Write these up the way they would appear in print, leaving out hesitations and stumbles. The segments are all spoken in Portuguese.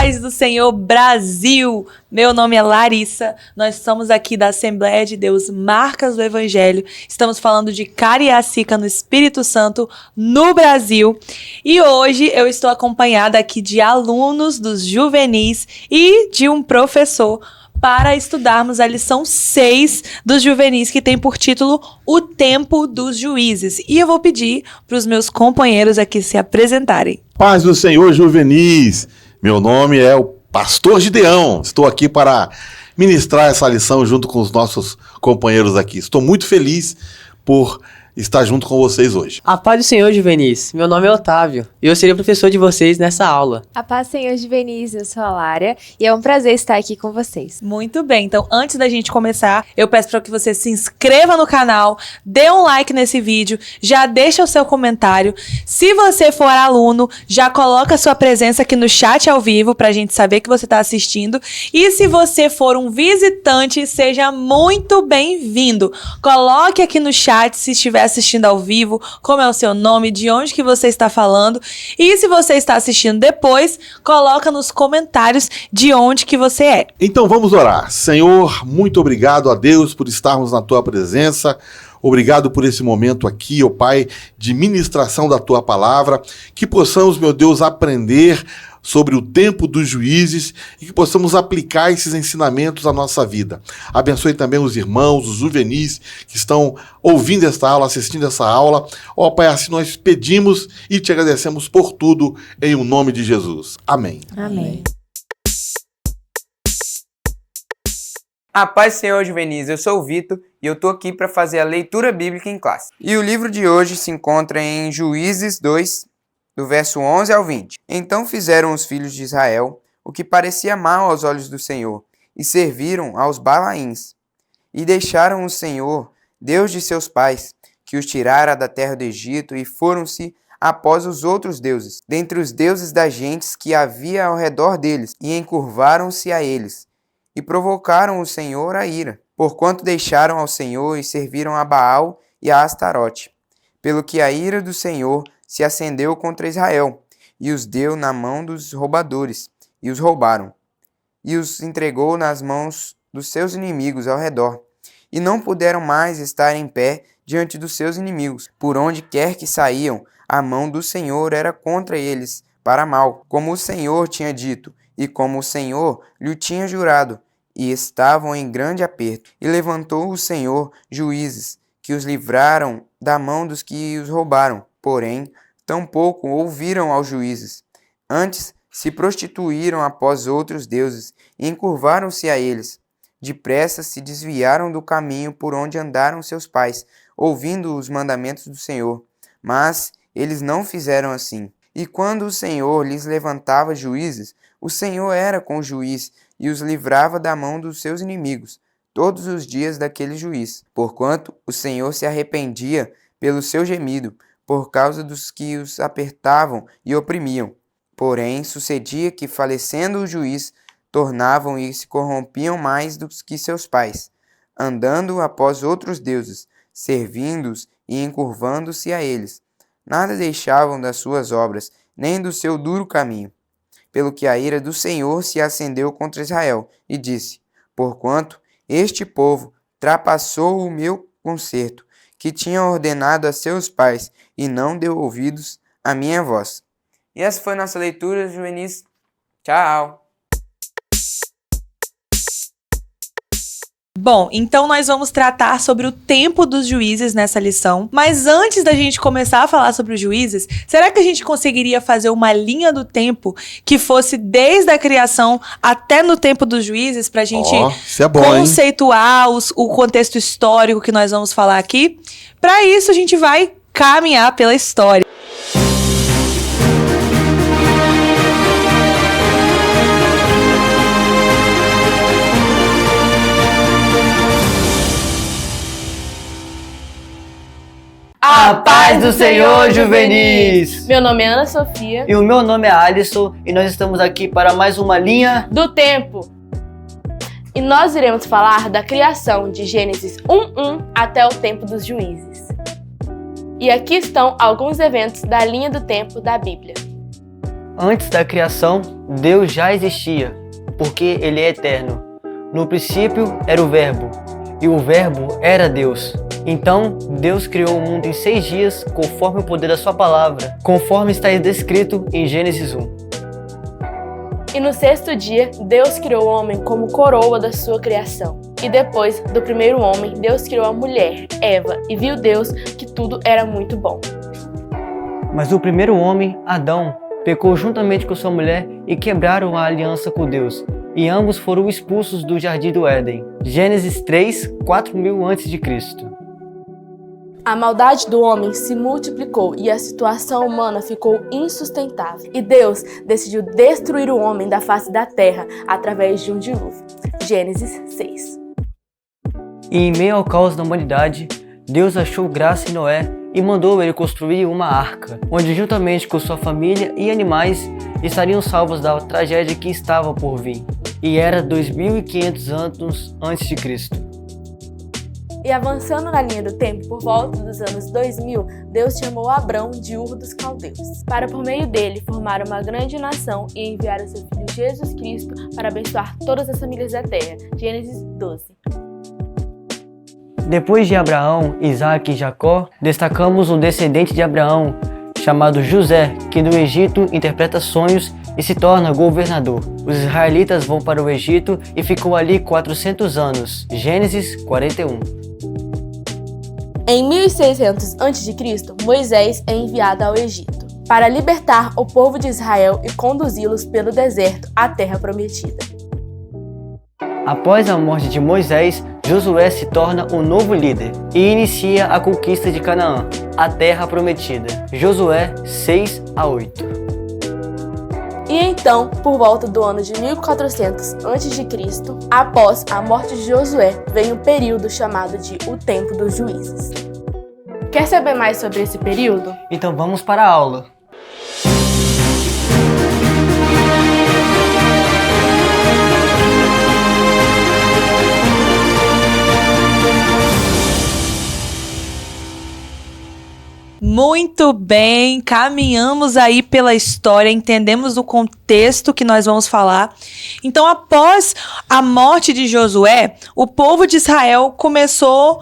paz do Senhor Brasil! Meu nome é Larissa, nós somos aqui da Assembleia de Deus Marcas do Evangelho, estamos falando de Cariacica no Espírito Santo, no Brasil, e hoje eu estou acompanhada aqui de alunos dos juvenis e de um professor para estudarmos a lição 6 dos juvenis, que tem por título O Tempo dos Juízes. E eu vou pedir para os meus companheiros aqui se apresentarem. Paz do Senhor, juvenis! Meu nome é o Pastor Gideão. Estou aqui para ministrar essa lição junto com os nossos companheiros aqui. Estou muito feliz por estar junto com vocês hoje. A paz do Senhor, juvenis. Meu nome é Otávio e eu serei o professor de vocês nessa aula. A paz do Senhor, juvenis. Eu sou a Lara e é um prazer estar aqui com vocês. Muito bem, então antes da gente começar, eu peço para que você se inscreva no canal, dê um like nesse vídeo, já deixa o seu comentário. Se você for aluno, já coloca a sua presença aqui no chat ao vivo para a gente saber que você está assistindo. E se você for um visitante, seja muito bem-vindo. Coloque aqui no chat se estiver assistindo ao vivo, como é o seu nome, de onde que você está falando. E se você está assistindo depois, coloca nos comentários de onde que você é. Então vamos orar. Senhor, muito obrigado a Deus por estarmos na Tua presença. Obrigado por esse momento aqui, ó Pai, de ministração da Tua palavra. Que possamos, meu Deus, aprender sobre o tempo dos juízes e que possamos aplicar esses ensinamentos à nossa vida. Abençoe também os irmãos, os juvenis que estão ouvindo esta aula, assistindo essa aula. Ó Pai, assim nós pedimos e te agradecemos por tudo, em o nome de Jesus. Amém. Amém. A paz do Senhor, juvenis. Eu sou o Vitor e eu tô aqui para fazer a leitura bíblica em classe. E o livro de hoje se encontra em Juízes 2, do verso 11 ao 20. Então fizeram os filhos de Israel o que parecia mal aos olhos do Senhor, e serviram aos Balaíns. E deixaram o Senhor, Deus de seus pais, que os tirara da terra do Egito, e foram-se após os outros deuses, dentre os deuses das gentes que havia ao redor deles, e encurvaram-se a eles, e provocaram o Senhor a ira, porquanto deixaram ao Senhor e serviram a Baal e a Astarote. Pelo que a ira do Senhor se acendeu contra Israel, e os deu na mão dos roubadores, e os roubaram, e os entregou nas mãos dos seus inimigos ao redor, e não puderam mais estar em pé diante dos seus inimigos. Por onde quer que saíam, a mão do Senhor era contra eles, para mal, como o Senhor tinha dito, e como o Senhor lhe tinha jurado, e estavam em grande aperto. E levantou o Senhor juízes, que os livraram da mão dos que os roubaram. Porém, tampouco ouviram aos juízes. Antes, se prostituíram após outros deuses e encurvaram-se a eles. Depressa se desviaram do caminho por onde andaram seus pais, ouvindo os mandamentos do Senhor. Mas eles não fizeram assim. E quando o Senhor lhes levantava juízes, o Senhor era com o juiz e os livrava da mão dos seus inimigos, todos os dias daquele juiz. Porquanto o Senhor se arrependia pelo seu gemido, por causa dos que os apertavam e oprimiam. Porém, sucedia que, falecendo o juiz, tornavam e se corrompiam mais do que seus pais, andando após outros deuses, servindo-os e encurvando-se a eles. Nada deixavam das suas obras, nem do seu duro caminho. Pelo que a ira do Senhor se acendeu contra Israel, e disse: porquanto este povo trapassou o meu concerto, que tinha ordenado a seus pais, e não deu ouvidos à minha voz. E essa foi nossa leitura, juvenis. Tchau! Bom, então nós vamos tratar sobre o tempo dos juízes nessa lição. Mas antes da gente começar a falar sobre os juízes, será que a gente conseguiria fazer uma linha do tempo que fosse desde a criação até no tempo dos juízes, pra gente Isso é bom, conceituar o contexto histórico que nós vamos falar aqui? Para isso, a gente vai caminhar pela história. A paz do Senhor, juvenis! Meu nome é Ana Sofia. E o meu nome é Alisson e nós estamos aqui para mais uma linha do tempo. E nós iremos falar da criação de Gênesis 1:1 até o tempo dos juízes. E aqui estão alguns eventos da linha do tempo da Bíblia. Antes da criação, Deus já existia, porque Ele é eterno. No princípio era o Verbo, e o Verbo era Deus. Então, Deus criou o mundo em 6 dias, conforme o poder da sua palavra, conforme está descrito em Gênesis 1. E no 6º dia, Deus criou o homem como coroa da sua criação. E depois do primeiro homem, Deus criou a mulher, Eva, e viu Deus que tudo era muito bom. Mas o primeiro homem, Adão, pecou juntamente com sua mulher e quebraram a aliança com Deus, e ambos foram expulsos do jardim do Éden. Gênesis 3, 4.000 a.C. A maldade do homem se multiplicou e a situação humana ficou insustentável. E Deus decidiu destruir o homem da face da terra através de um dilúvio. Gênesis 6. E em meio ao caos da humanidade, Deus achou graça em Noé e mandou ele construir uma arca, onde juntamente com sua família e animais estariam salvos da tragédia que estava por vir. E era 2.500 anos antes de Cristo. E avançando na linha do tempo, por volta dos anos 2000, Deus chamou Abrão de Ur dos Caldeus, para por meio dele formar uma grande nação e enviar o seu filho Jesus Cristo para abençoar todas as famílias da terra. Gênesis 12. Depois de Abraão, Isaque e Jacó, destacamos um descendente de Abraão, chamado José, que no Egito interpreta sonhos e se torna governador. Os israelitas vão para o Egito e ficam ali 400 anos. Gênesis 41. Em 1600 a.C., Moisés é enviado ao Egito para libertar o povo de Israel e conduzi-los pelo deserto à terra prometida. Após a morte de Moisés, Josué se torna o novo líder e inicia a conquista de Canaã, a terra prometida. Josué 6 a 8. E então, por volta do ano de 1400 a.C., após a morte de Josué, vem um período chamado de o Tempo dos Juízes. Quer saber mais sobre esse período? Então vamos para a aula. Muito bem, caminhamos aí pela história, entendemos o contexto que nós vamos falar. Então, após a morte de Josué, o povo de Israel começou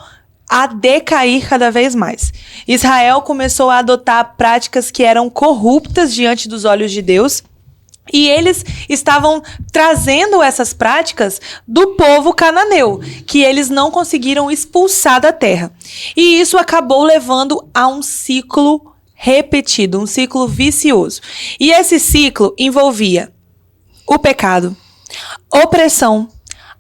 a decair cada vez mais. Israel começou a adotar práticas que eram corruptas diante dos olhos de Deus. E eles estavam trazendo essas práticas do povo cananeu, que eles não conseguiram expulsar da terra. E isso acabou levando a um ciclo repetido, um ciclo vicioso. E esse ciclo envolvia o pecado, opressão,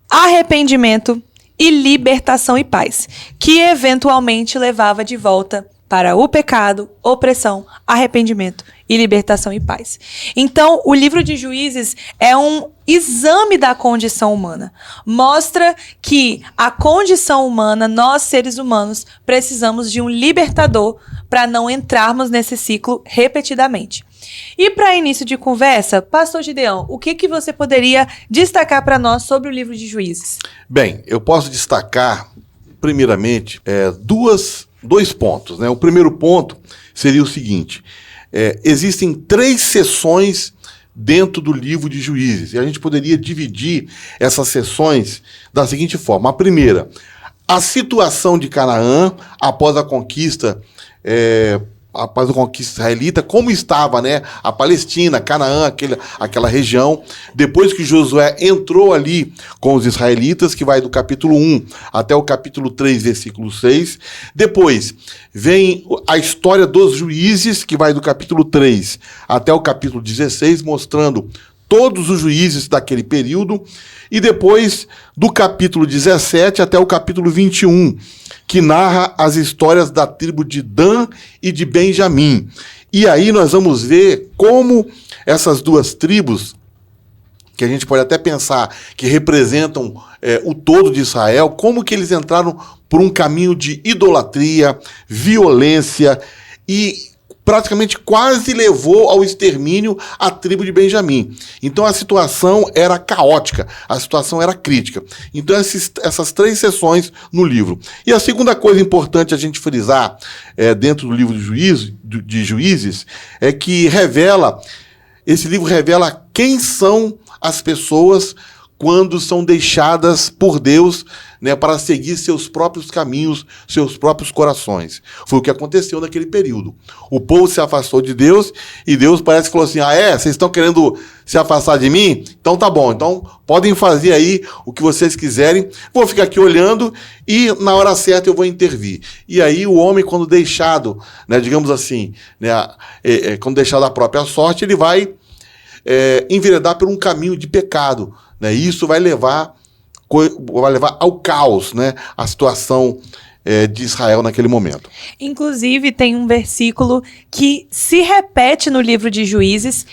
arrependimento e libertação e paz, que eventualmente levava de volta para o pecado, opressão, arrependimento e libertação e paz. Então, o livro de Juízes é um exame da condição humana. Mostra que a condição humana, nós seres humanos, precisamos de um libertador para não entrarmos nesse ciclo repetidamente. E para início de conversa, Pastor Gideão, o que você poderia destacar para nós sobre o livro de Juízes? Bem, eu posso destacar, primeiramente, dois pontos, né? O primeiro ponto seria o seguinte: existem 3 sessões dentro do livro de Juízes, e a gente poderia dividir essas sessões da seguinte forma. A primeira, a situação de Canaã após a conquista israelita, como estava, né, a Palestina, Canaã, aquela região, depois que Josué entrou ali com os israelitas, que vai do capítulo 1 até o capítulo 3, versículo 6. Depois vem a história dos juízes, que vai do capítulo 3 até o capítulo 16, mostrando todos os juízes daquele período. E depois do capítulo 17 até o capítulo 21, que narra as histórias da tribo de Dan e de Benjamim. E aí nós vamos ver como essas duas tribos, que a gente pode até pensar que representam o todo de Israel, como que eles entraram por um caminho de idolatria, violência e praticamente quase levou ao extermínio a tribo de Benjamim. Então a situação era caótica, a situação era crítica. Então essas 3 sessões no livro. E a segunda coisa importante a gente frisar dentro do livro de Juízes é que revela esse livro revela quem são as pessoas quando são deixadas por Deus, né, para seguir seus próprios caminhos, seus próprios corações. Foi o que aconteceu naquele período. O povo se afastou de Deus e Deus parece que falou assim, vocês estão querendo se afastar de mim? Então tá bom, então podem fazer aí o que vocês quiserem, vou ficar aqui olhando e na hora certa eu vou intervir. E aí o homem, quando deixado, né, digamos assim, né, quando deixado à própria sorte, ele vai enveredar por um caminho de pecado, né? E isso vai levar ao caos, né? A situação de Israel naquele momento. Inclusive, tem um versículo que se repete no livro de Juízes.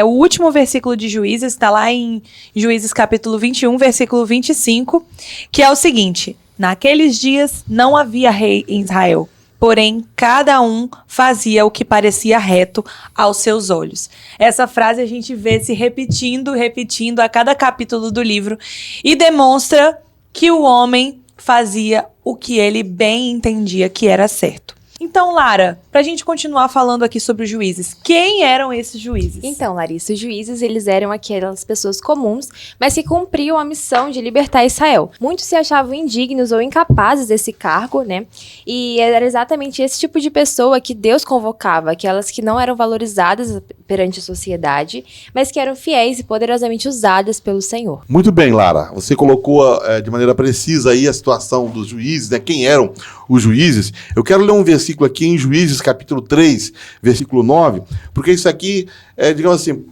O último versículo de Juízes está lá em Juízes capítulo 21, versículo 25, que é o seguinte: naqueles dias não havia rei em Israel, porém, cada um fazia o que parecia reto aos seus olhos. Essa frase a gente vê se repetindo a cada capítulo do livro e demonstra que o homem fazia o que ele bem entendia que era certo. Então, Lara, pra gente continuar falando aqui sobre os juízes, quem eram esses juízes? Então, Larissa, os juízes, eles eram aquelas pessoas comuns, mas que cumpriam a missão de libertar Israel. Muitos se achavam indignos ou incapazes desse cargo, né? E era exatamente esse tipo de pessoa que Deus convocava, aquelas que não eram valorizadas perante a sociedade, mas que eram fiéis e poderosamente usadas pelo Senhor. Muito bem, Lara. Você colocou de maneira precisa aí a situação dos juízes, né? Quem eram os juízes? Eu quero ler um versículo aqui em Juízes, capítulo 3, versículo 9, porque isso aqui, digamos assim,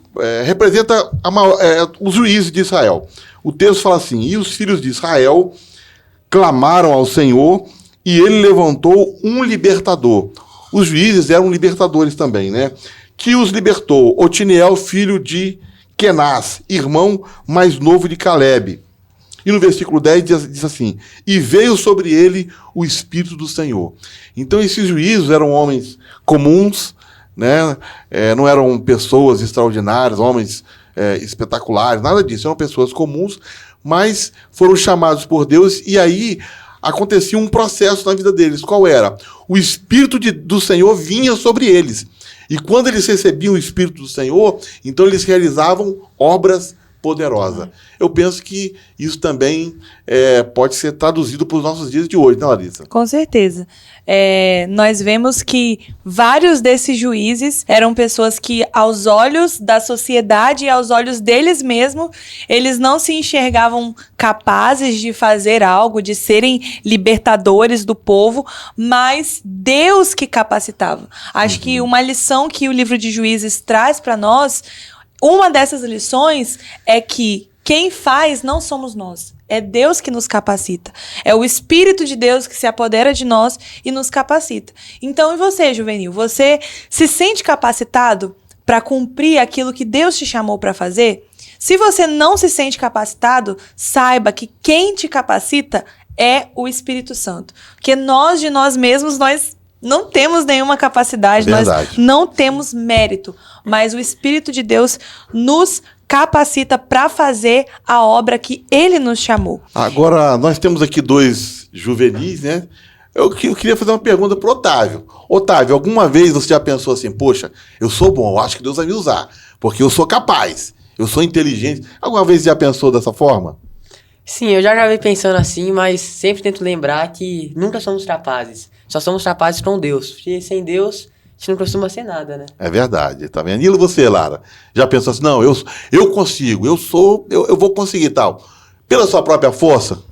representa os juízes de Israel. O texto fala assim: e os filhos de Israel clamaram ao Senhor, e ele levantou um libertador. Os juízes eram libertadores também, né? Que os libertou, Otiniel, filho de Kenaz, irmão mais novo de Calebe. E no versículo 10 diz assim: e veio sobre ele o Espírito do Senhor. Então esses juízes eram homens comuns, né? Não eram pessoas extraordinárias, homens espetaculares, nada disso. Eram pessoas comuns, mas foram chamados por Deus e aí acontecia um processo na vida deles. Qual era? O Espírito do Senhor vinha sobre eles. E quando eles recebiam o Espírito do Senhor, então eles realizavam obras poderosas. Eu penso que isso também pode ser traduzido para os nossos dias de hoje, né, Larissa? Com certeza. Nós vemos que vários desses juízes eram pessoas que, aos olhos da sociedade e aos olhos deles mesmos, eles não se enxergavam capazes de fazer algo, de serem libertadores do povo, mas Deus que capacitava. Acho que uma lição que o livro de Juízes traz para nós, uma dessas lições é que quem faz não somos nós. É Deus que nos capacita. É o Espírito de Deus que se apodera de nós e nos capacita. Então, e você, juvenil? Você se sente capacitado para cumprir aquilo que Deus te chamou para fazer? Se você não se sente capacitado, saiba que quem te capacita é o Espírito Santo. Porque nós, de nós mesmos, nós não temos nenhuma capacidade, Verdade. Nós não temos mérito, mas o Espírito de Deus nos capacita para fazer a obra que Ele nos chamou. Agora, nós temos aqui dois juvenis, né? Eu queria fazer uma pergunta pro Otávio. Otávio, alguma vez você já pensou assim, poxa, eu sou bom, eu acho que Deus vai me usar, porque eu sou capaz, eu sou inteligente. Alguma vez você já pensou dessa forma? Sim, eu já acabei pensando assim, mas sempre tento lembrar que nunca somos capazes. Só somos capazes com Deus. Porque sem Deus, a gente não costuma ser nada, né? É verdade, tá vendo? E você, Lara? Já pensou assim, não, eu consigo, eu vou conseguir e tal. Pela sua própria força?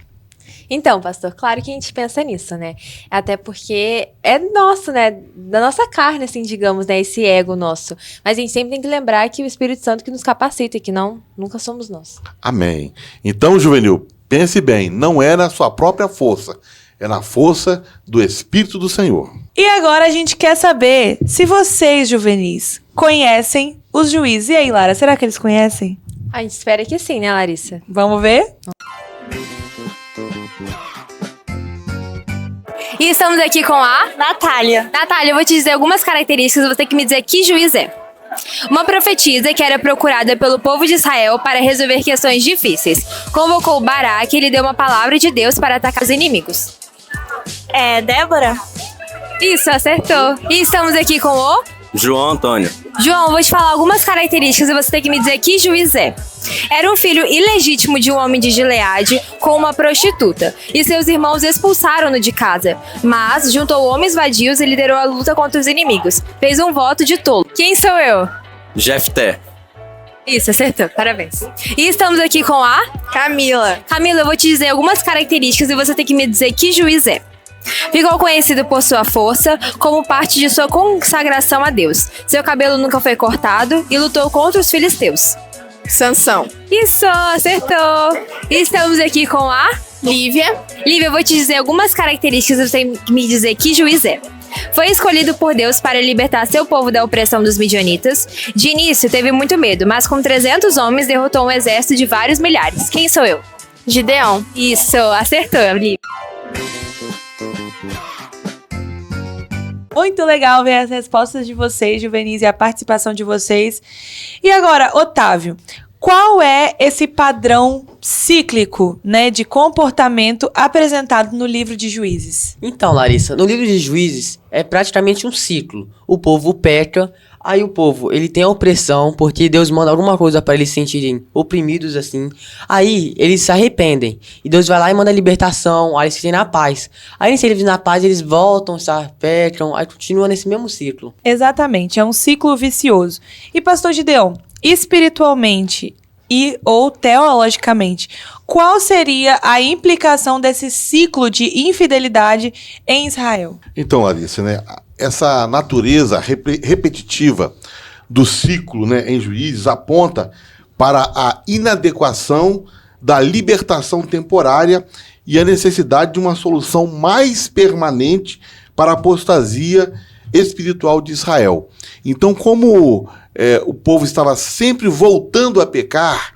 Então, pastor, claro que a gente pensa nisso, né? Até porque é nosso, né? Da nossa carne, assim, digamos, né? Esse ego nosso. Mas a gente sempre tem que lembrar que o Espírito Santo que nos capacita e que nunca somos nós. Amém. Então, juvenil, pense bem, não é na sua própria força, é na força do Espírito do Senhor. E agora a gente quer saber se vocês, juvenis, conhecem os juízes. E aí, Lara, será que eles conhecem? A gente espera que sim, né, Larissa? Vamos ver? E estamos aqui com a Natália. Natália, eu vou te dizer algumas características, você tem que me dizer que juiz é. Uma profetisa que era procurada pelo povo de Israel para resolver questões difíceis. Convocou Baraque e lhe deu uma palavra de Deus para atacar os inimigos. Débora? Isso, acertou. E estamos aqui com o João Antônio. João, vou te falar algumas características e você tem que me dizer que juiz é. Era um filho ilegítimo de um homem de Gileade com uma prostituta, e seus irmãos expulsaram-no de casa. Mas juntou homens vadios e liderou a luta contra os inimigos. Fez um voto de tolo. Quem sou eu? Jefté. Isso, acertou. Parabéns. E estamos aqui com a Camila. Camila, eu vou te dizer algumas características e você tem que me dizer que juiz é. Ficou conhecido por sua força, como parte de sua consagração a Deus. Seu cabelo nunca foi cortado e lutou contra os filisteus. Sansão. Isso, acertou! E estamos aqui com a Lívia. Lívia, eu vou te dizer algumas características e você tem que me dizer que juiz é. Foi escolhido por Deus para libertar seu povo da opressão dos midianitas. De início, teve muito medo, mas com 300 homens derrotou um exército de vários milhares. Quem sou eu? Gideão. Isso, acertou, Lívia. Muito legal ver as respostas de vocês, Juvenis, e a participação de vocês. E agora, Otávio, qual é esse padrão cíclico, né, de comportamento apresentado no livro de Juízes? Então, Larissa, no livro de Juízes é praticamente um ciclo. O povo peca, aí o povo ele tem a opressão porque Deus manda alguma coisa para eles se sentirem oprimidos assim. Aí eles se arrependem e Deus vai lá e manda a libertação, aí eles se sentem na paz. Aí eles se livres na paz, eles voltam, se pecam, aí continua nesse mesmo ciclo. Exatamente, é um ciclo vicioso. E pastor Gideão, espiritualmente e ou teologicamente, qual seria a implicação desse ciclo de infidelidade em Israel? Então, Larissa, né, essa natureza repetitiva do ciclo, né, em Juízes aponta para a inadequação da libertação temporária e a necessidade de uma solução mais permanente para a apostasia espiritual de Israel. Então, como o povo estava sempre voltando a pecar,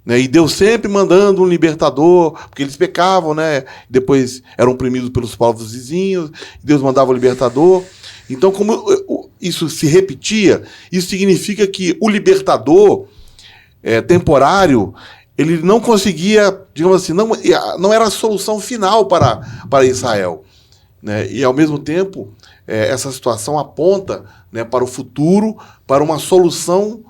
né, e Deus sempre mandando um libertador, porque eles pecavam, né, depois eram oprimidos pelos povos vizinhos, Deus mandava o libertador. Então, como isso se repetia, isso significa que o libertador temporário, ele não conseguia, digamos assim, não era a solução final para Israel, né? E, ao mesmo tempo, essa situação aponta, né, para o futuro, para uma solução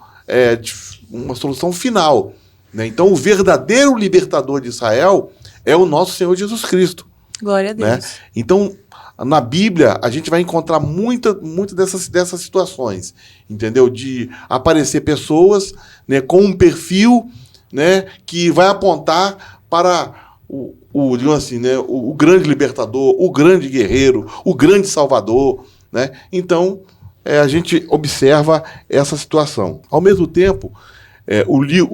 final. Né? Então, o verdadeiro libertador de Israel é o nosso Senhor Jesus Cristo. Glória a Deus. Né? Então, na Bíblia, a gente vai encontrar muitas dessas situações, entendeu? De aparecer pessoas, né, com um perfil, né, que vai apontar para digamos assim, né, o grande libertador, o grande guerreiro, o grande salvador. Né? Então, a gente observa essa situação. Ao mesmo tempo,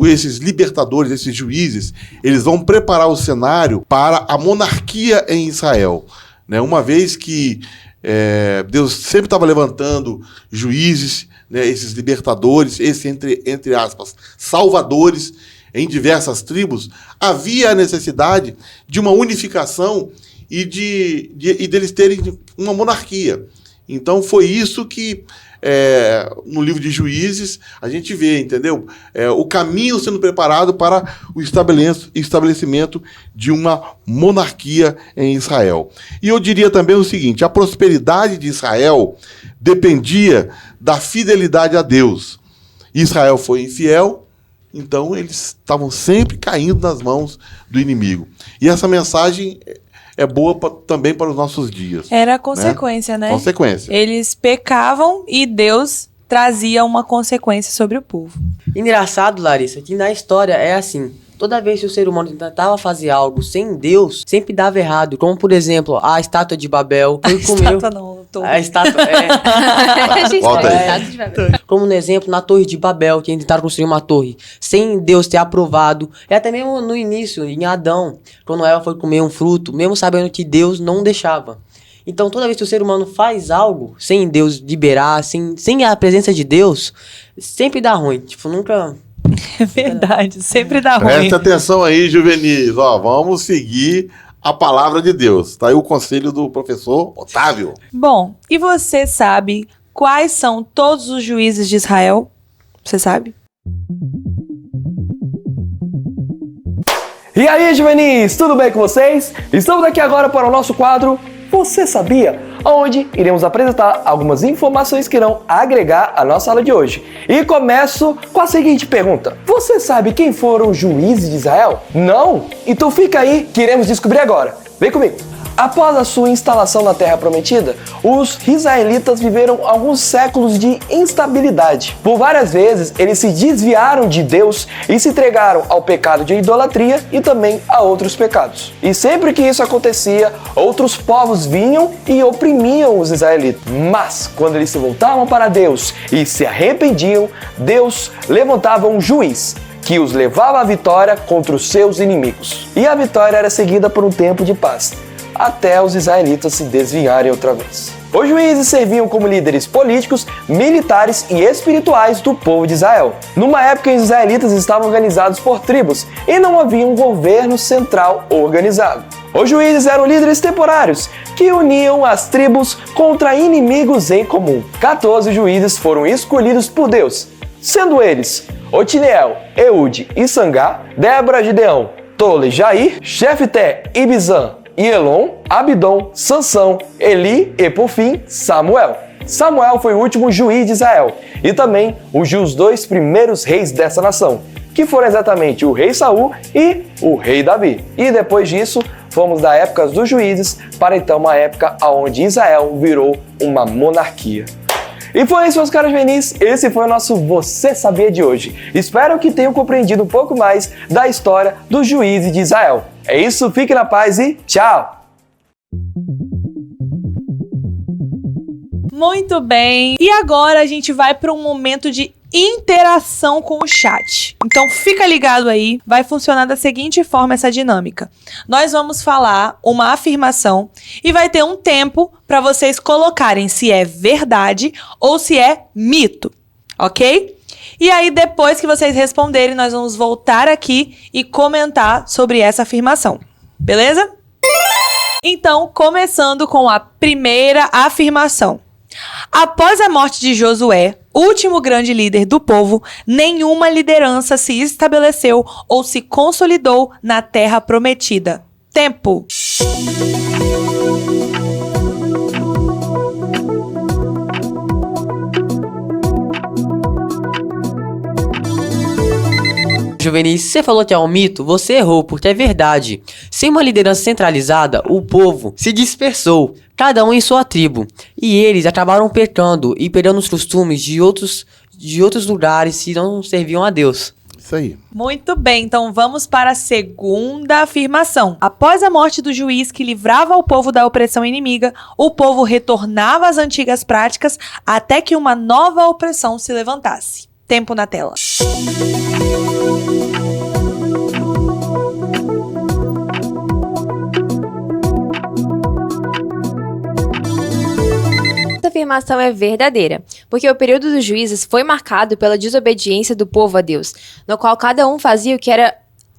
esses libertadores, esses juízes, eles vão preparar o cenário para a monarquia em Israel. Né? Uma vez que Deus sempre estava levantando juízes, né, esses libertadores, esses, entre aspas, salvadores em diversas tribos, havia a necessidade de uma unificação e deles terem uma monarquia. Então foi isso que no livro de Juízes a gente vê, entendeu? O caminho sendo preparado para o estabelecimento de uma monarquia em Israel. E eu diria também o seguinte: a prosperidade de Israel dependia da fidelidade a Deus. Israel foi infiel, então eles estavam sempre caindo nas mãos do inimigo. E essa mensagem é boa também para os nossos dias. Era a consequência, né? Consequência. Eles pecavam e Deus trazia uma consequência sobre o povo. Engraçado, Larissa, que na história é assim. Toda vez que o ser humano tentava fazer algo sem Deus, sempre dava errado. Como, por exemplo, a estátua de Babel. A estátua como no exemplo, na Torre de Babel, que tentaram construir uma torre sem Deus ter aprovado. E até mesmo no início, em Adão, quando Eva foi comer um fruto, mesmo sabendo que Deus não deixava. Então, toda vez que o ser humano faz algo sem Deus liberar, sem a presença de Deus, sempre dá ruim. Tipo, nunca... É verdade, sempre dá ruim. Presta atenção aí, Juvenis. Ó, vamos seguir a palavra de Deus. Tá aí o conselho do professor Otávio. Bom, e você sabe quais são todos os juízes de Israel? Você sabe? E aí, Juvenis, tudo bem com vocês? Estamos aqui agora para o nosso quadro Você Sabia? onde iremos apresentar algumas informações que irão agregar à nossa aula de hoje. E começo com a seguinte pergunta: você sabe quem foram os juízes de Israel? Não? Então fica aí que iremos descobrir agora. Vem comigo! Após a sua instalação na Terra Prometida, os israelitas viveram alguns séculos de instabilidade. Por várias vezes, eles se desviaram de Deus e se entregaram ao pecado de idolatria e também a outros pecados. E sempre que isso acontecia, outros povos vinham e oprimiam os israelitas. Mas, quando eles se voltavam para Deus e se arrependiam, Deus levantava um juiz que os levava à vitória contra os seus inimigos. E a vitória era seguida por um tempo de paz, até os israelitas se desviarem outra vez. Os juízes serviam como líderes políticos, militares e espirituais do povo de Israel. Numa época em que os israelitas estavam organizados por tribos e não havia um governo central organizado. Os juízes eram líderes temporários que uniam as tribos contra inimigos em comum. 14 juízes foram escolhidos por Deus, sendo eles Otiniel, Eude e Sangá, Débora, Gideão, Tole, Jair, Jefté, Ibizan, Elon, Abidom, Sansão, Eli e, por fim, Samuel. Samuel foi o último juiz de Israel e também ungiu os 2 primeiros reis dessa nação, que foram exatamente o rei Saul e o rei Davi. E depois disso, fomos da época dos juízes para então uma época onde Israel virou uma monarquia. E foi isso, meus caros juvenis, esse foi o nosso Você Sabia de hoje. Espero que tenham compreendido um pouco mais da história dos juízes de Israel. É isso, fique na paz e tchau! Muito bem. E agora a gente vai para um momento de interação com o chat. Então fica ligado aí, vai funcionar da seguinte forma essa dinâmica. Nós vamos falar uma afirmação e vai ter um tempo para vocês colocarem se é verdade ou se é mito, ok? E aí depois que vocês responderem, nós vamos voltar aqui e comentar sobre essa afirmação, beleza? Então, começando com a primeira afirmação. Após a morte de Josué, último grande líder do povo, nenhuma liderança se estabeleceu ou se consolidou na terra prometida. Tempo. Juvenis, você falou que é um mito, você errou, porque é verdade. Sem uma liderança centralizada, o povo se dispersou, cada um em sua tribo, e eles acabaram pecando e perdendo os costumes de outros lugares que não serviam a Deus. Isso aí. Muito bem, então vamos para a segunda afirmação. Após a morte do juiz que livrava o povo da opressão inimiga, o povo retornava às antigas práticas até que uma nova opressão se levantasse. Tempo na tela. Essa afirmação é verdadeira, porque o período dos juízes foi marcado pela desobediência do povo a Deus, no qual cada um fazia o que era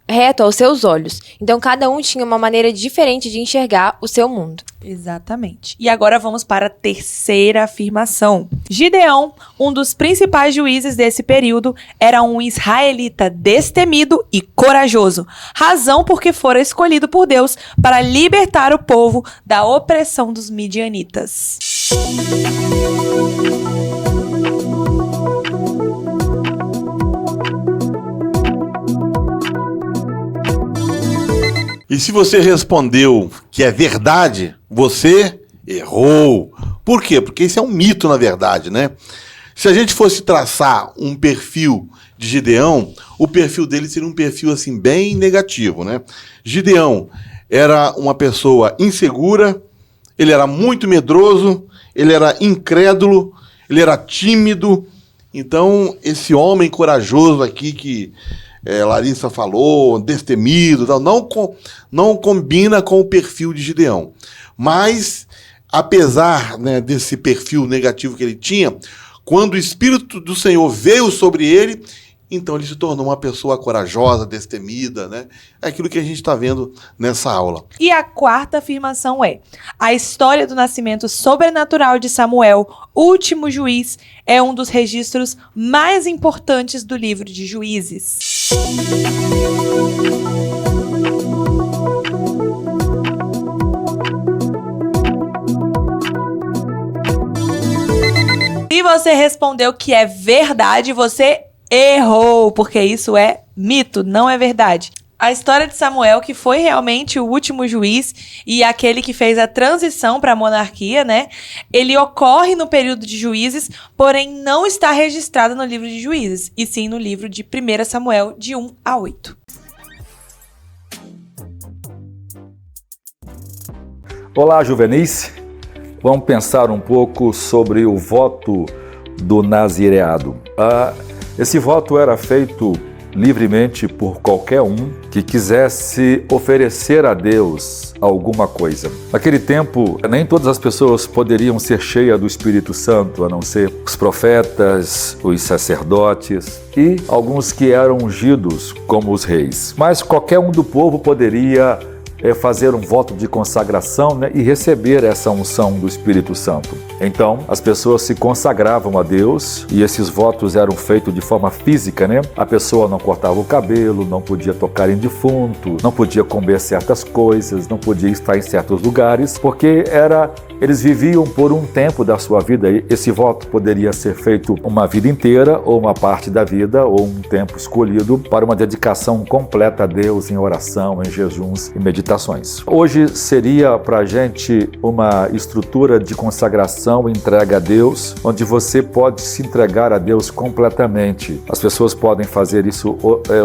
reto aos seus olhos. Então, cada um tinha uma maneira diferente de enxergar o seu mundo. Exatamente. E agora vamos para a terceira afirmação. Gideão, um dos principais juízes desse período, era um israelita destemido e corajoso, razão porque fora escolhido por Deus para libertar o povo da opressão dos midianitas. E se você respondeu que é verdade, você errou. Por quê? Porque isso é um mito, na verdade, né? Se a gente fosse traçar um perfil de Gideão, o perfil dele seria um perfil assim bem negativo, né? Gideão era uma pessoa insegura, ele era muito medroso, ele era incrédulo, ele era tímido. Então, esse homem corajoso aqui que Larissa falou, destemido, tal, não combina com o perfil de Gideão. Mas, apesar, né, desse perfil negativo que ele tinha, quando o Espírito do Senhor veio sobre ele, então ele se tornou uma pessoa corajosa, destemida, né? É aquilo que a gente está vendo nessa aula. E a quarta afirmação é: a história do nascimento sobrenatural de Samuel, último juiz, é um dos registros mais importantes do livro de Juízes. Se você respondeu que é verdade, você errou, porque isso é mito, não é verdade. A história de Samuel, que foi realmente o último juiz e aquele que fez a transição para a monarquia, né? Ele ocorre no período de Juízes, porém não está registrado no livro de Juízes, e sim no livro de 1 Samuel, de 1 a 8. Olá, juvenis. Vamos pensar um pouco sobre o voto do nazireado. Esse voto era feito livremente por qualquer um que quisesse oferecer a Deus alguma coisa. Naquele tempo, nem todas as pessoas poderiam ser cheias do Espírito Santo, a não ser os profetas, os sacerdotes e alguns que eram ungidos como os reis. Mas qualquer um do povo poderia fazer um voto de consagração, né, e receber essa unção do Espírito Santo. Então, as pessoas se consagravam a Deus e esses votos eram feitos de forma física, né? A pessoa não cortava o cabelo, não podia tocar em defunto, não podia comer certas coisas, não podia estar em certos lugares, porque eles viviam por um tempo da sua vida. Esse voto poderia ser feito uma vida inteira, ou uma parte da vida, ou um tempo escolhido para uma dedicação completa a Deus em oração, em jejuns e meditações. Hoje seria para a gente uma estrutura de consagração e entrega a Deus, onde você pode se entregar a Deus completamente. As pessoas podem fazer isso.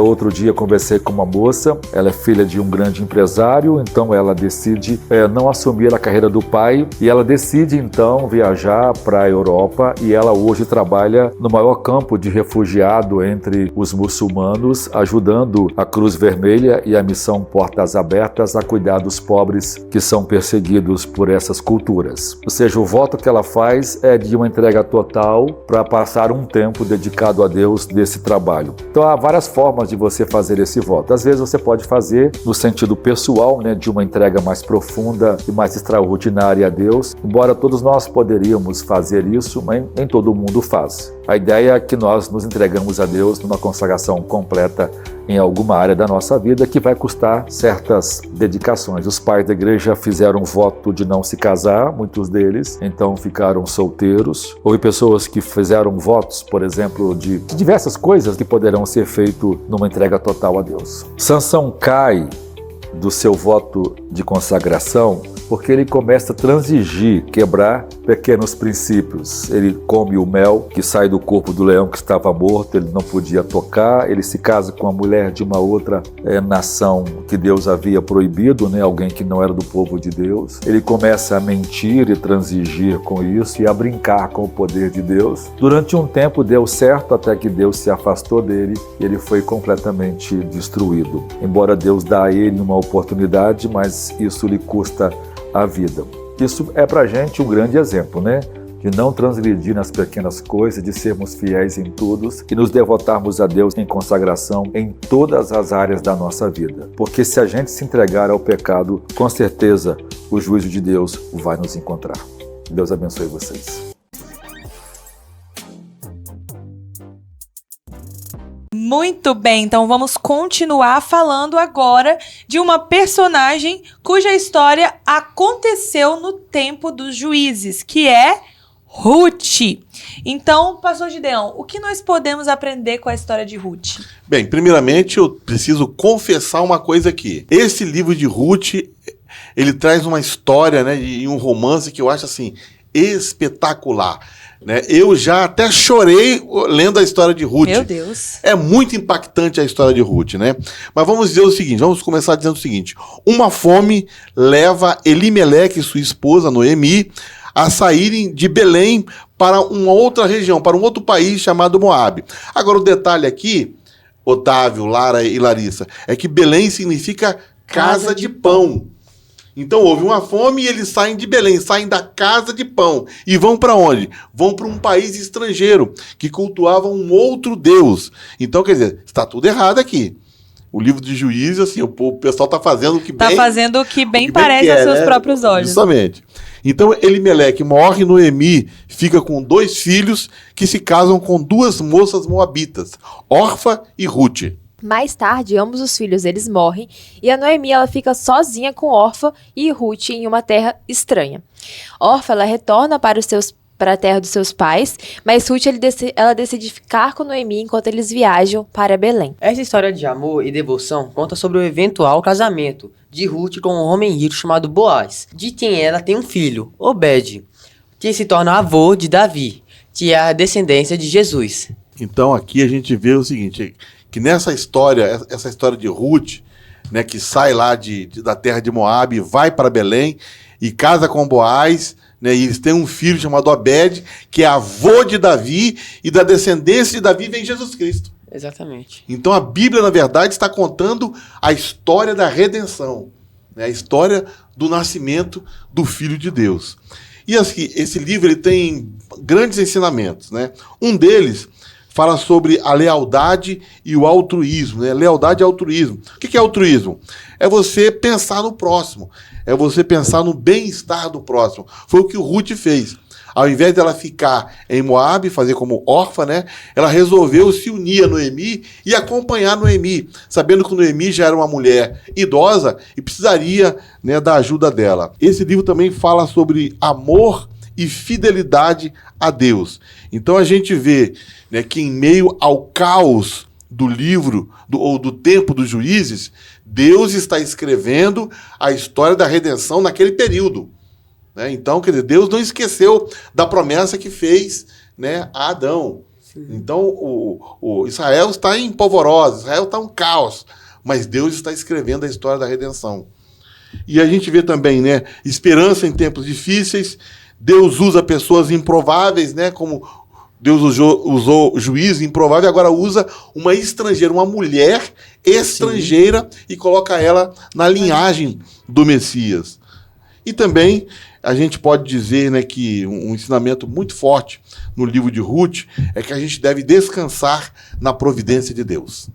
Outro dia conversei com uma moça, ela é filha de um grande empresário, então ela decide não assumir a carreira do pai e ela decide então viajar para a Europa, e ela hoje trabalha no maior campo de refugiado entre os muçulmanos, ajudando a Cruz Vermelha e a Missão Portas Abertas a cuidar dos pobres que são perseguidos por essas culturas. Ou seja, o voto que ela faz é de uma entrega total para passar um tempo dedicado a Deus desse trabalho. Então há várias formas de você fazer esse voto. Às vezes você pode fazer no sentido pessoal, né, de uma entrega mais profunda e mais extraordinária a Deus, embora todos nós poderíamos fazer isso, mas nem todo mundo faz. A ideia é que nós nos entregamos a Deus numa consagração completa em alguma área da nossa vida que vai custar certas dedicações. Os pais da igreja fizeram voto de não se casar, muitos deles, então ficaram solteiros. Houve pessoas que fizeram votos, por exemplo, de diversas coisas que poderão ser feitas numa entrega total a Deus. Sansão cai do seu voto de consagração porque ele começa a transigir, quebrar pequenos princípios. Ele come o mel que sai do corpo do leão que estava morto, ele não podia tocar, ele se casa com a mulher de uma outra nação que Deus havia proibido, né? Alguém que não era do povo de Deus. Ele começa a mentir e transigir com isso e a brincar com o poder de Deus. Durante um tempo deu certo, até que Deus se afastou dele e ele foi completamente destruído. Embora Deus dá a ele uma oportunidade, mas isso lhe custa a vida. Isso é pra gente um grande exemplo, né? De não transgredir nas pequenas coisas, de sermos fiéis em tudo e nos devotarmos a Deus em consagração em todas as áreas da nossa vida. Porque se a gente se entregar ao pecado, com certeza o juízo de Deus vai nos encontrar. Deus abençoe vocês. Muito bem, então vamos continuar falando agora de uma personagem cuja história aconteceu no tempo dos juízes, que é Ruth. Então, pastor Gideão, o que nós podemos aprender com a história de Ruth? Bem, primeiramente eu preciso confessar uma coisa aqui. Esse livro de Ruth, ele traz uma história, né, e um romance que eu acho assim espetacular. Né? Eu já até chorei lendo a história de Ruth. Meu Deus. É muito impactante a história de Ruth, né? Mas vamos dizer o seguinte, vamos começar dizendo o seguinte. Uma fome leva Elimeleque e sua esposa, Noemi, a saírem de Belém para uma outra região, para um outro país chamado Moabe. Agora o detalhe aqui, Otávio, Lara e Larissa, é que Belém significa casa de pão. Então houve uma fome e eles saem de Belém, saem da casa de pão. E vão para onde? Vão para um país estrangeiro, que cultuava um outro Deus. Então, quer dizer, está tudo errado aqui. O livro de Juízes, assim, o pessoal está fazendo o que bem... Está fazendo o que bem parece aos seus próprios olhos. Justamente. Então, Elimeleque morre, Noemi fica com 2 filhos que se casam com 2 moças moabitas, Orfa e Ruth. Mais tarde, ambos os filhos deles morrem e a Noemi ela fica sozinha com Orfa e Ruth em uma terra estranha. Orfa ela retorna para os seus para a terra dos seus pais, mas Ruth ela decide ficar com Noemi enquanto eles viajam para Belém. Essa história de amor e devoção conta sobre o eventual casamento de Ruth com um homem rico chamado Boaz, de quem ela tem um filho, Obed, que se torna avô de Davi, que é a descendência de Jesus. Então aqui a gente vê o seguinte, que nessa história, essa história de Ruth, né, que sai lá da terra de Moabe, vai para Belém e casa com Boaz, né, e eles têm um filho chamado Obed, que é avô de Davi, e da descendência de Davi vem Jesus Cristo. Exatamente. Então a Bíblia, na verdade, está contando a história da redenção, né, a história do nascimento do Filho de Deus. E assim, esse livro ele tem grandes ensinamentos, né? Um deles fala sobre a lealdade e o altruísmo, né? Lealdade e altruísmo. O que é altruísmo? É você pensar no próximo, é você pensar no bem-estar do próximo. Foi o que o Ruth fez. Ao invés dela ficar em Moabe, fazer como órfã, né? Ela resolveu se unir a Noemi e acompanhar Noemi, sabendo que Noemi já era uma mulher idosa e precisaria, né, da ajuda dela. Esse livro também fala sobre amor e fidelidade a Deus. Então a gente vê, né, que em meio ao caos do livro, ou do tempo dos juízes, Deus está escrevendo a história da redenção naquele período. Né? Então, quer dizer, Deus não esqueceu da promessa que fez, né, a Adão. Sim. Então, o Israel está em polvorosa, Israel está um caos, mas Deus está escrevendo a história da redenção. E a gente vê também, né, esperança em tempos difíceis. Deus usa pessoas improváveis, né, como Deus usou juízo improvável, agora usa uma estrangeira, uma mulher estrangeira, sim, e coloca ela na linhagem do Messias. E também a gente pode dizer, né, que um ensinamento muito forte no livro de Ruth é que a gente deve descansar na providência de Deus.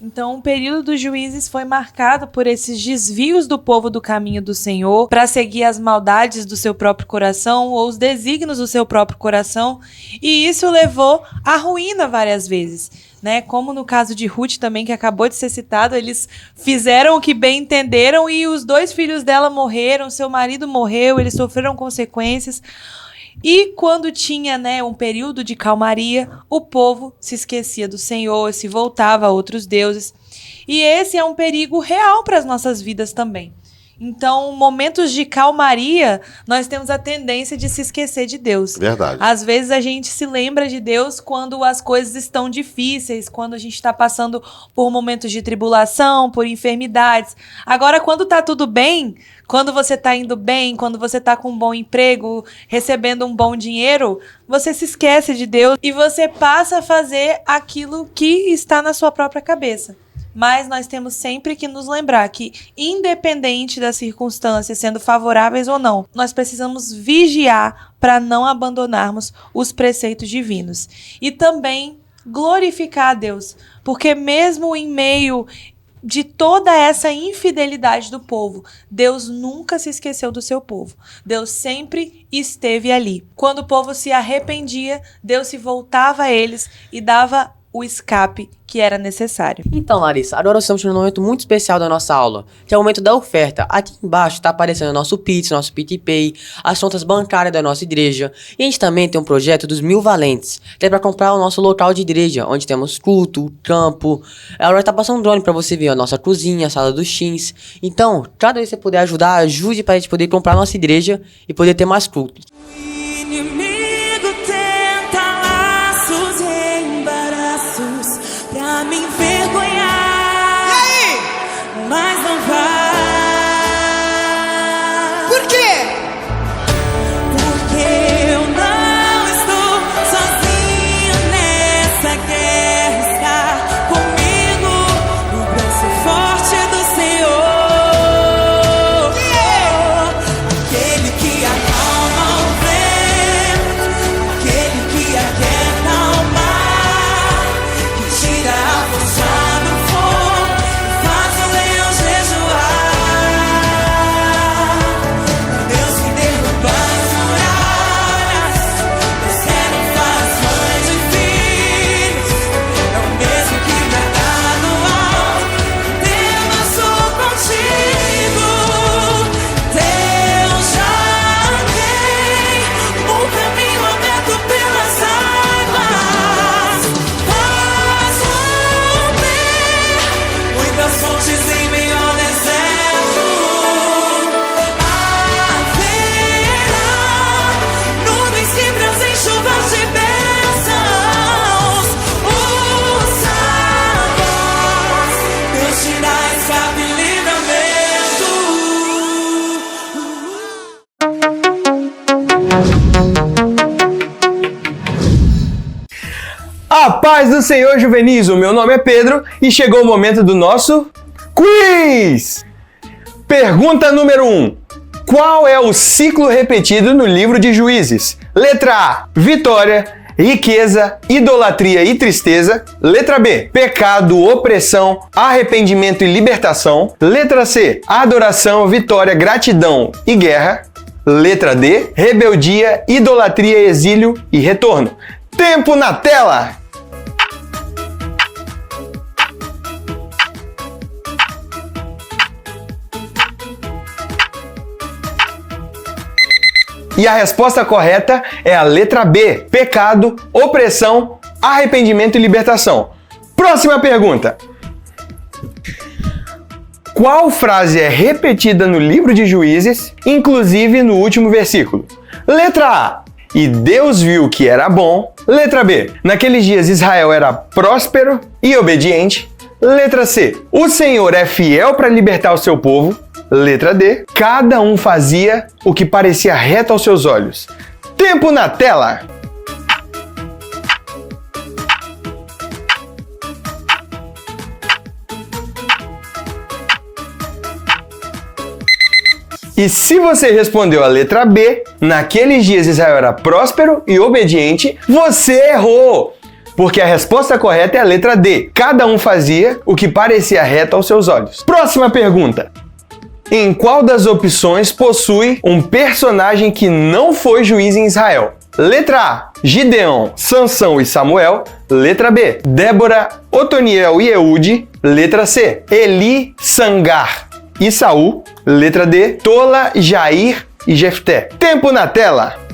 Então, o período dos juízes foi marcado por esses desvios do povo do caminho do Senhor para seguir as maldades do seu próprio coração ou os desígnios do seu próprio coração, e isso levou à ruína várias vezes, né? Como no caso de Ruth também, que acabou de ser citado, eles fizeram o que bem entenderam e os 2 filhos dela morreram, seu marido morreu, eles sofreram consequências. E quando tinha, né, um período de calmaria, o povo se esquecia do Senhor, se voltava a outros deuses. E esse é um perigo real para as nossas vidas também. Então, momentos de calmaria, nós temos a tendência de se esquecer de Deus. Verdade. Às vezes a gente se lembra de Deus quando as coisas estão difíceis, quando a gente está passando por momentos de tribulação, por enfermidades. Agora, quando está tudo bem, quando você está indo bem, quando você está com um bom emprego, recebendo um bom dinheiro, você se esquece de Deus e você passa a fazer aquilo que está na sua própria cabeça. Mas nós temos sempre que nos lembrar que, independente das circunstâncias, sendo favoráveis ou não, nós precisamos vigiar para não abandonarmos os preceitos divinos. E também glorificar a Deus, porque mesmo em meio de toda essa infidelidade do povo, Deus nunca se esqueceu do seu povo. Deus sempre esteve ali. Quando o povo se arrependia, Deus se voltava a eles e dava o escape que era necessário. Então, Larissa, agora estamos num momento muito especial da nossa aula, que é o momento da oferta. Aqui embaixo está aparecendo o nosso Pix, nosso PicPay, as contas bancárias da nossa igreja. E a gente também tem um projeto dos 1000 valentes, que é para comprar o nosso local de igreja, onde temos culto, campo. Agora tá passando um drone para você ver a nossa cozinha, a sala dos teens. Então, cada vez que você puder ajudar, ajude para a gente poder comprar a nossa igreja e poder ter mais cultos. Pra me envergonhar, e aí? Mas não vai. Por quê? Porque eu não estou sozinho nessa guerra. Está comigo o braço forte do Senhor, aquele que acalma o vento, aquele que aquieta o mar, tira a força do fogo, faz o leão jejuar. A paz do Senhor Juvenis, o meu nome é Pedro e chegou o momento do nosso quiz! Pergunta número 1. Qual é o ciclo repetido no livro de Juízes? Letra A, vitória, riqueza, idolatria e tristeza. Letra B, pecado, opressão, arrependimento e libertação. Letra C, adoração, vitória, gratidão e guerra. Letra D, rebeldia, idolatria, exílio e retorno. Tempo na tela! E a resposta correta é a letra B, pecado, opressão, arrependimento e libertação. Próxima pergunta. Qual frase é repetida no livro de Juízes, inclusive no último versículo? Letra A, e Deus viu que era bom. Letra B, naqueles dias Israel era próspero e obediente. Letra C, o Senhor é fiel para libertar o seu povo. Letra D, cada um fazia o que parecia reto aos seus olhos. Tempo na tela! E se você respondeu a letra B, naqueles dias Israel era próspero e obediente, você errou! Porque a resposta correta é a letra D. Cada um fazia o que parecia reto aos seus olhos. Próxima pergunta. Em qual das opções possui um personagem que não foi juiz em Israel? Letra A, Gideão, Sansão e Samuel. Letra B, Débora, Otoniel e Eude. Letra C, Eli, Sangar e Saul. Letra D, Tola, Jair e Jefté. Tempo na tela!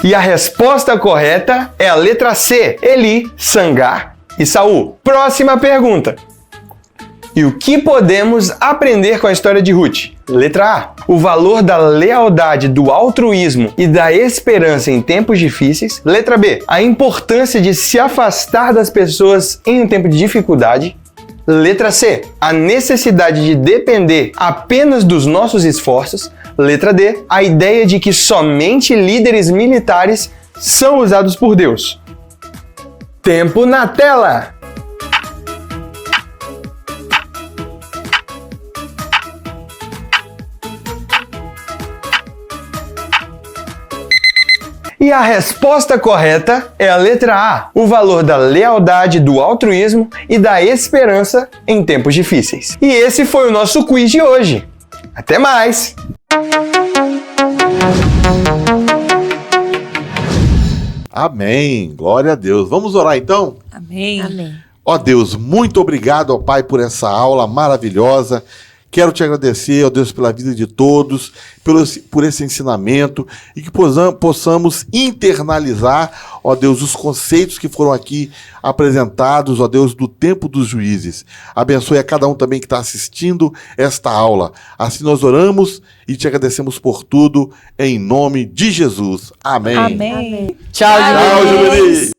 E a resposta correta é a letra C, Eli, Sangar e Saul. Próxima pergunta. E o que podemos aprender com a história de Ruth? Letra A, o valor da lealdade, do altruísmo e da esperança em tempos difíceis. Letra B, a importância de se afastar das pessoas em um tempo de dificuldade. Letra C, a necessidade de depender apenas dos nossos esforços. Letra D, a ideia de que somente líderes militares são usados por Deus. Tempo na tela! E a resposta correta é a letra A, o valor da lealdade, do altruísmo e da esperança em tempos difíceis. E esse foi o nosso quiz de hoje. Até mais! Amém. Glória a Deus. Vamos orar então? Amém. Amém. Ó Deus, muito obrigado, ó Pai, por essa aula maravilhosa. Quero te agradecer, ó Deus, pela vida de todos, por esse ensinamento e que possamos internalizar, ó Deus, os conceitos que foram aqui apresentados, ó Deus, do tempo dos juízes. Abençoe a cada um também que está assistindo esta aula. Assim nós oramos e te agradecemos por tudo, em nome de Jesus. Amém. Amém. Tchau, Tchau, Juvenis.